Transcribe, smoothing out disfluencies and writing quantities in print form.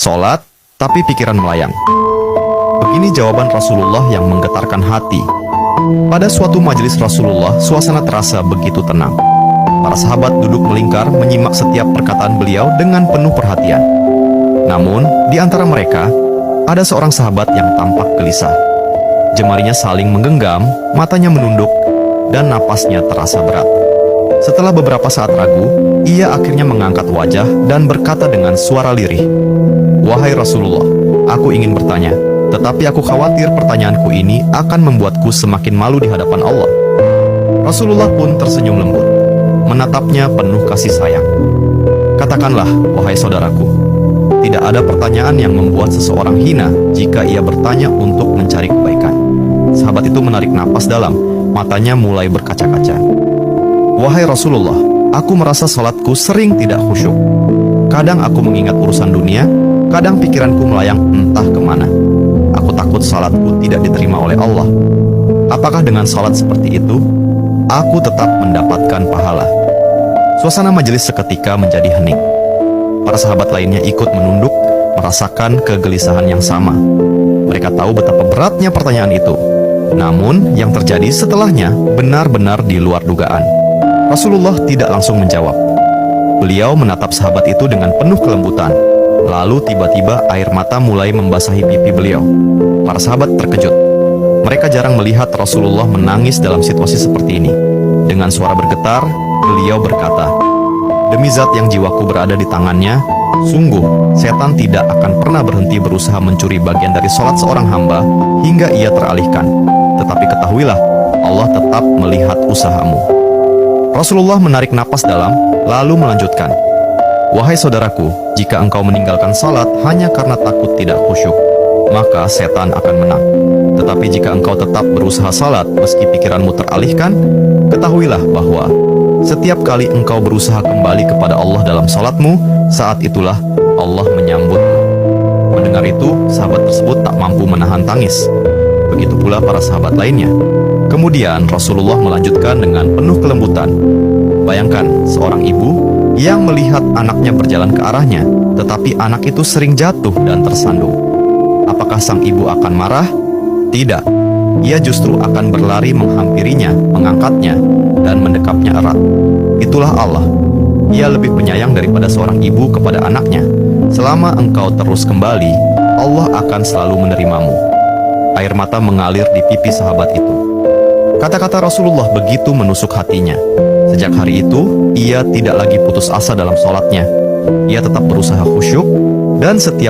sholat, tapi pikiran melayang. Begini jawaban Rasulullah yang menggetarkan hati. Pada suatu majelis Rasulullah, suasana terasa begitu tenang. Para sahabat duduk melingkar menyimak setiap perkataan beliau dengan penuh perhatian. Namun, di antara mereka, ada seorang sahabat yang tampak gelisah. Jemarinya saling menggenggam, matanya menunduk, dan napasnya terasa berat. Setelah beberapa saat ragu, ia akhirnya mengangkat wajah dan berkata dengan suara lirih, "Wahai Rasulullah, aku ingin bertanya, tetapi aku khawatir pertanyaanku ini akan membuatku semakin malu di hadapan Allah." Rasulullah pun tersenyum lembut, menatapnya penuh kasih sayang. "Katakanlah, wahai saudaraku, tidak ada pertanyaan yang membuat seseorang hina jika ia bertanya untuk mencari kebaikan." Sahabat itu menarik napas dalam, matanya mulai berkaca-kaca. "Wahai Rasulullah, aku merasa salatku sering tidak khusyuk. Kadang aku mengingat urusan dunia, kadang pikiranku melayang entah kemana. Aku takut salatku tidak diterima oleh Allah. Apakah dengan salat seperti itu, aku tetap mendapatkan pahala?" Suasana majelis seketika menjadi hening. Para sahabat lainnya ikut menunduk, merasakan kegelisahan yang sama. Mereka tahu betapa beratnya pertanyaan itu. Namun, yang terjadi setelahnya benar-benar di luar dugaan. Rasulullah tidak langsung menjawab. Beliau menatap sahabat itu dengan penuh kelembutan. Lalu tiba-tiba air mata mulai membasahi pipi beliau. Para sahabat terkejut. Mereka jarang melihat Rasulullah menangis dalam situasi seperti ini. Dengan suara bergetar, beliau berkata, "Demi zat yang jiwaku berada di tangannya, sungguh setan tidak akan pernah berhenti berusaha mencuri bagian dari sholat seorang hamba hingga ia teralihkan. Tetapi ketahuilah, Allah tetap melihat usahamu." Rasulullah menarik napas dalam, lalu melanjutkan, "Wahai saudaraku, jika engkau meninggalkan salat hanya karena takut tidak khusyuk, maka setan akan menang. Tetapi jika engkau tetap berusaha salat meski pikiranmu teralihkan, ketahuilah bahwa setiap kali engkau berusaha kembali kepada Allah dalam salatmu, saat itulah Allah menyambutmu." Mendengar itu, sahabat tersebut tak mampu menahan tangis. Begitu pula para sahabat lainnya. Kemudian Rasulullah melanjutkan dengan penuh kelembutan, "Bayangkan seorang ibu yang melihat anaknya berjalan ke arahnya, tetapi anak itu sering jatuh dan tersandung. Apakah sang ibu akan marah? Tidak. Ia justru akan berlari menghampirinya, mengangkatnya, dan mendekapnya erat. Itulah Allah. Ia lebih penyayang daripada seorang ibu kepada anaknya. Selama engkau terus kembali, Allah akan selalu menerimamu." Air mata mengalir di pipi sahabat itu. Kata-kata Rasulullah begitu menusuk hatinya. Sejak hari itu, ia tidak lagi putus asa dalam sholatnya. Ia tetap berusaha khusyuk, dan setiap